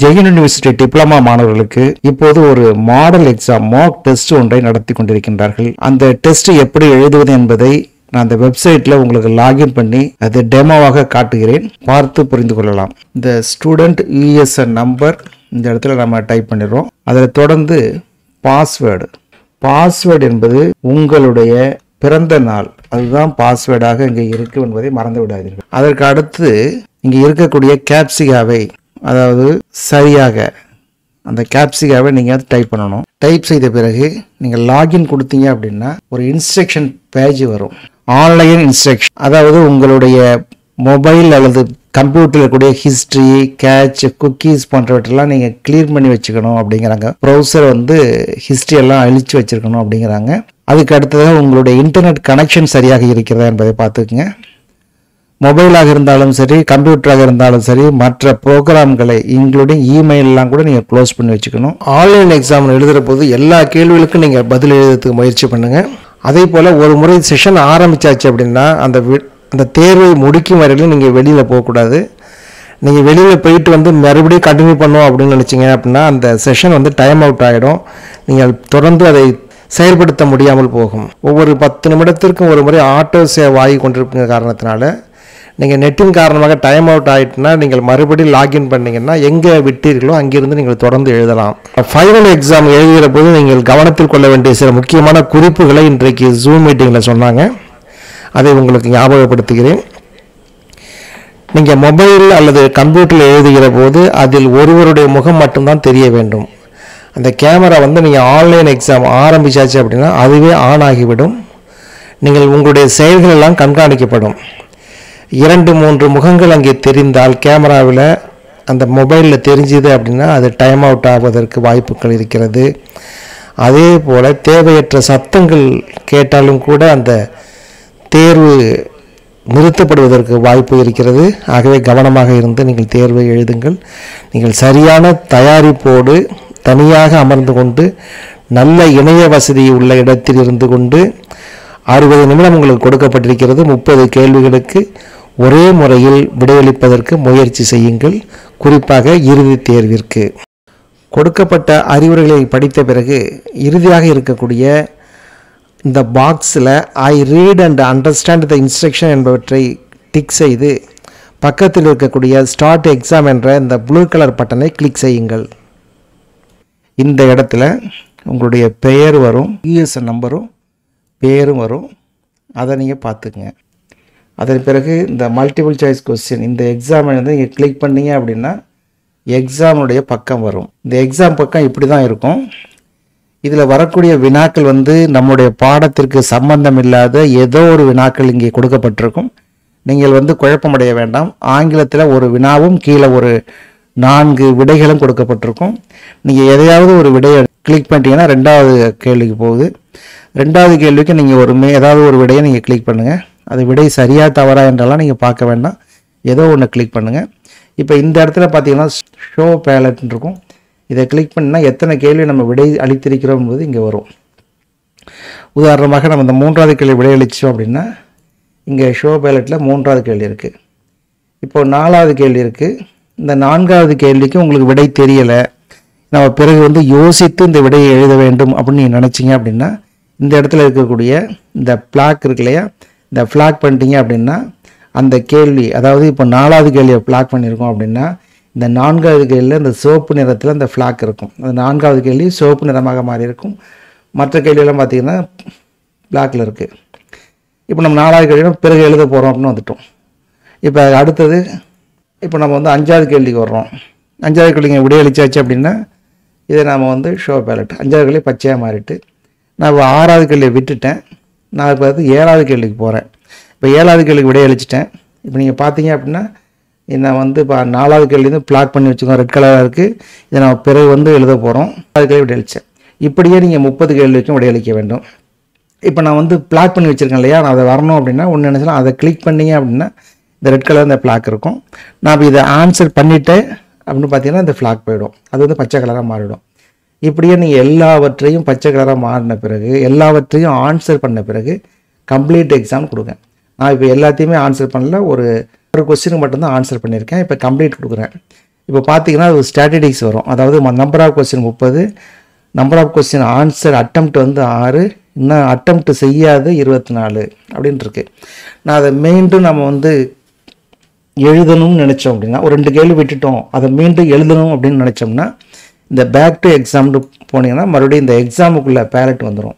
Jain university diploma மாணவர்களுக்கு இப்போது ஒரு மாடல் எக்ஸாம் மாக் டெஸ்ட் ஒன்றை நடத்தி கொண்டிருக்கின்றார்கள். அந்த டெஸ்ட் எப்படி எழுதுவது என்பதை நான் அந்த வெப்சைட்ல உங்களுக்கு லாகின் பண்ணி அது டெமோவாக காட்டுகிறேன், பார்த்து புரிந்து கொள்ளலாம். இந்த ஸ்டூடெண்ட் யூஎஸ்என் நம்பர் இந்த இடத்துல நம்ம டைப் பண்ணிடுறோம். அதில் தொடர்ந்து பாஸ்வேர்டு என்பது உங்களுடைய பிறந்த நாள், அதுதான் பாஸ்வேர்டாக இங்கே இருக்கு என்பதை மறந்து விடாதீர்கள். அதற்கு அடுத்து இங்கே இருக்கக்கூடிய கேப்சிகாவை, அதாவது சரியாக அந்த கேப்சிகாவை நீங்கள் டைப் பண்ணணும். டைப் செய்த பிறகு நீங்கள் லாகின் கொடுத்தீங்க அப்படின்னா ஒரு இன்ஸ்ட்ரக்ஷன் பேஜ் வரும். ஆன்லைன் இன்ஸ்ட்ரக்ஷன், அதாவது உங்களுடைய மொபைல் அல்லது கம்ப்யூட்டரில் இருக்கக்கூடிய ஹிஸ்ட்ரி, கேட்ச், குக்கீஸ் போன்றவற்றெல்லாம் நீங்கள் கிளியர் பண்ணி வச்சுக்கணும் அப்படிங்கிறாங்க. ப்ரௌசர் ஹிஸ்ட்ரி எல்லாம் அழிச்சு வச்சிருக்கணும் அப்படிங்கிறாங்க. அதுக்கு அடுத்ததாக உங்களுடைய இன்டர்நெட் கனெக்ஷன் சரியாக இருக்கிறதா என்பதை பார்த்துக்குங்க. மொபைலாக இருந்தாலும் சரி, கம்ப்யூட்டராக இருந்தாலும் சரி, மற்ற ப்ரோக்ராம்களை இன்க்ளூடிங் இமெயிலெலாம் கூட நீங்கள் க்ளோஸ் பண்ணி வச்சுக்கணும். ஆன்லைன் எக்ஸாம் எழுதுகிற போது எல்லா கேள்விகளுக்கும் நீங்கள் பதில் எழுதுறதுக்கு முயற்சி பண்ணுங்கள். அதே போல் ஒரு முறை செஷன் ஆரம்பித்தாச்சு அப்படின்னா அந்த தேர்வை முடிக்கும் வரையிலும் நீங்கள் வெளியில் போகக்கூடாது. நீங்கள் வெளியில் போயிட்டு மறுபடியும் கண்டினியூ பண்ணோம் அப்படின்னு நினச்சிங்க அப்படின்னா அந்த செஷன் டைம் அவுட் ஆகிடும். நீங்கள் தொடர்ந்து அதை செயல்படுத்த முடியாமல் போகும். ஒவ்வொரு 10 நிமிடத்திற்கும் ஒரு முறை ஆட்டோ சேவ் ஆகி கொண்டிருக்கிற காரணத்தினால நீங்கள் நெட்டின் காரணமாக டைம் அவுட் ஆகிட்டுனா நீங்கள் மறுபடியும் லாகின் பண்ணிங்கன்னா எங்கே விட்டீர்களோ அங்கிருந்து நீங்கள் தொடர்ந்து எழுதலாம். ஃபைனல் எக்ஸாம் எழுதுகிற போது நீங்கள் கவனத்தில் கொள்ள வேண்டிய சில முக்கியமான குறிப்புகளை இன்றைக்கு ஜூம் மீட்டிங்கில் சொன்னாங்க. அதை உங்களுக்கு ஞாபகப்படுத்துகிறேன். நீங்கள் மொபைல் அல்லது கம்ப்யூட்டரில் எழுதுகிற போது அதில் ஒருவருடைய முகம் மட்டும்தான் தெரிய வேண்டும். அந்த கேமரா நீங்கள் ஆன்லைன் எக்ஸாம் ஆரம்பிச்சாச்சு அப்படின்னா அதுவே ஆன் ஆகிவிடும். நீங்கள் உங்களுடைய செயல்கள் எல்லாம் கண்காணிக்கப்படும். 2-3 முகங்கள் அங்கே தெரிந்தால் கேமராவில் அந்த மொபைலில் தெரிஞ்சுது அப்படின்னா அது டைம் அவுட் ஆவதற்கு வாய்ப்புகள் இருக்கிறது. அதே போல் தேவையற்ற சத்தங்கள் கேட்டாலும் கூட அந்த தேர்வு நிறுத்தப்படுவதற்கு வாய்ப்பு இருக்கிறது. ஆகவே கவனமாக இருந்து நீங்கள் தேர்வை எழுதுங்கள். நீங்கள் சரியான தயாரிப்போடு தனியாக அமர்ந்து கொண்டு நல்ல இணைய வசதி உள்ள இடத்தில் இருந்து கொண்டு 60 நிமிடம் உங்களுக்கு கொடுக்கப்பட்டிருக்கிறது. 30 கேள்விகளுக்கு ஒரே முறையில் விடையளிப்பதற்கு முயற்சி செய்யுங்கள், குறிப்பாக இறுதி தேர்விற்கு. கொடுக்கப்பட்ட அறிவுரைகளை படித்த பிறகு இறுதியாக இருக்கக்கூடிய இந்த பாக்ஸில் ஐ read and understand the instruction என்பவற்றை டிக் செய்து பக்கத்தில் இருக்கக்கூடிய ஸ்டார்ட் எக்ஸாம் என்ற இந்த ப்ளூ கலர் பட்டனை கிளிக் செய்யுங்கள். இந்த இடத்துல உங்களுடைய பெயர் வரும், யூஎஸ்என் நம்பரும் பேரும் வரும். அதை நீங்கள் பார்த்துக்குங்க. அதன் பிறகு இந்த மல்டிபிள் சாய்ஸ் கொஸ்டின், இந்த எக்ஸாமை நீங்கள் கிளிக் பண்ணீங்க அப்படின்னா எக்ஸாமுடைய பக்கம் வரும். இந்த எக்ஸாம் பக்கம் இப்படி தான் இருக்கும். இதில் வரக்கூடிய வினாக்கள் நம்முடைய பாடத்திற்கு சம்பந்தம் இல்லாத ஏதோ ஒரு வினாக்கள் இங்கே கொடுக்கப்பட்டிருக்கும். நீங்கள் குழப்பமடைய வேண்டாம். ஆங்கிலத்தில் ஒரு வினாவும் கீழே ஒரு 4 விடைகளும் கொடுக்கப்பட்டிருக்கும். நீங்கள் எதையாவது ஒரு விடையை கிளிக் பண்ணிட்டீங்கன்னா 2வது கேள்விக்கு போகுது. 2வது கேள்விக்கு நீங்கள் ஏதாவது ஒரு விடையை நீங்கள் கிளிக் பண்ணுங்கள். அது விடை சரியா தவறா என்றெல்லாம் நீங்கள் பார்க்க வேண்டாம், ஏதோ ஒன்று கிளிக் பண்ணுங்கள். இப்போ இந்த இடத்துல பார்த்தீங்கன்னா ஷோ பேலட்னு இருக்கும். இதை கிளிக் பண்ணால் எத்தனை கேள்வி நம்ம விடை அளித்திருக்கிறோம் என்பது இங்கே வரும். உதாரணமாக நம்ம இந்த 3வது கேள்வி விடை அளித்தோம் அப்படின்னா இங்கே ஷோ பேலட்டில் 3வது கேள்வி இருக்குது. இப்போ 4வது கேள்வி இருக்குது. இந்த 4வது கேள்விக்கு உங்களுக்கு விடை தெரியலை, நம்ம பிறகு யோசித்து இந்த விடையை எழுத வேண்டும் அப்படின்னு நீங்கள் நினச்சிங்க அப்படின்னா இந்த இடத்துல இருக்கக்கூடிய இந்த பிளாக் இருக்கு இல்லையா, இந்த ஃப்ளாக் பண்ணிட்டீங்க அப்படின்னா அந்த கேள்வி, அதாவது இப்போ 4வது கேள்வியை ஃப்ளாக் பண்ணியிருக்கோம் அப்படின்னா இந்த 4வது கேள்வியில் இந்த சிவப்பு நிறத்தில் அந்த ஃப்ளாக் இருக்கும். அந்த 4வது கேள்வி சிவப்பு நிறமாக மாறி இருக்கும். மற்ற கேள்வியெல்லாம் பார்த்திங்கன்னா பிளாக்கில் இருக்குது. இப்போ நம்ம 4வது கேள்வி பிறகு எழுத போகிறோம் அப்படின்னு வந்துட்டோம். இப்போ அடுத்தது இப்போ நம்ம 5வது கேள்விக்கு வர்றோம். 5வது கேள்விங்க விடையளிச்சாச்சு அப்படின்னா இதை நாம் ஷோ பேலட் 5வது கேள்வி பச்சையாக மாறிட்டு நான் 6வது கேள்வியை விட்டுட்டேன். நான் இப்போ 7வது கேள்விக்கு போகிறேன். இப்போ 7வது கேள்விக்கு விடையளிச்சிட்டேன். இப்போ நீங்கள் பார்த்தீங்க அப்படின்னா நான் இப்போ 4வது கேள்வி பிளாக் பண்ணி வச்சுக்கோங்க, ரெட் கலராக இருக்குது. இதை நம்ம பிறகு எழுத போகிறோம். 4வது கேள்வி விடையளித்தேன். இப்படியே நீங்கள் 30 கேள்விக்கும் விடையளிக்க வேண்டும். இப்போ நான் பிளாக் பண்ணி வச்சுருக்கேன் இல்லையா, நான் அதை வரணும் அப்படின்னா ஒன்று நினச்சலாம், அதை கிளிக் பண்ணிங்க அப்படின்னா இந்த ரெட் கலர் இந்த பிளாக் இருக்கும். நான் இப்போ இதை ஆன்சர் பண்ணிவிட்டேன் அப்படின்னு பார்த்தீங்கன்னா இந்த ஃப்ளாக் போயிடும், அது பச்சை கலராக மாறிடும். இப்படியே நீங்கள் எல்லாவற்றையும் பச்சை கலராக மாறின பிறகு எல்லாவற்றையும் ஆன்சர் பண்ண பிறகு கம்ப்ளீட் எக்ஸாம் கொடுங்க. நான் இப்போ எல்லாத்தையுமே ஆன்சர் பண்ணல, ஒரு கொஸ்டினுக்கு மட்டும்தான் ஆன்சர் பண்ணியிருக்கேன். இப்போ கம்ப்ளீட் கொடுக்குறேன். இப்போ பார்த்தீங்கன்னா அது ஸ்டாட்டிஸ்டிக்ஸ் வரும். அதாவது number of question 30, number of question answer attempt வந்து 6, இன்னும் அட்டெம்ப்ட் செய்யாது 24 அப்படின்ட்டு இருக்கு. நான் அதை மீண்டும் நம்ம வந்து எழுதணும்னு நினச்சோம் அப்படின்னா, ஒரு 2 கேள்வி விட்டுட்டோம், அதை மீண்டும் எழுதணும் அப்படின்னு நினச்சோம்னா இந்த பேக் டு எக்ஸாம்னு போனீங்கன்னா மறுபடியும் இந்த எக்ஸாமுக்குள்ளே பேலட் வந்துடும்.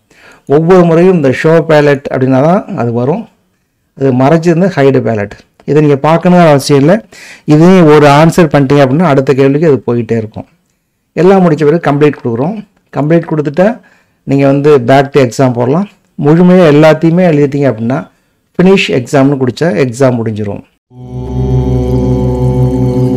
ஒவ்வொரு முறையும் இந்த ஷோ பேலட் அப்படின்னா தான் அது வரும். அது மறைச்சிருந்து ஹைடு பேலட். இதை நீங்கள் பார்க்கணுங்கிற அவசியம் இல்லை. இதையும் ஒரு ஆன்சர் பண்ணிட்டீங்க அப்படின்னா அடுத்த கேள்விக்கு அது போயிட்டே இருக்கும். எல்லாம் முடிச்ச பிறகு கம்ப்ளீட் கொடுக்குறோம். கம்ப்ளீட் கொடுத்துட்டா நீங்கள் வந்து பேக் டு எக்ஸாம் போடலாம். முழுமையாக எல்லாத்தையுமே எழுதிட்டீங்க அப்படின்னா ஃபினிஷ் எக்ஸாம்னு குடித்தா எக்ஸாம் முடிஞ்சிடும்.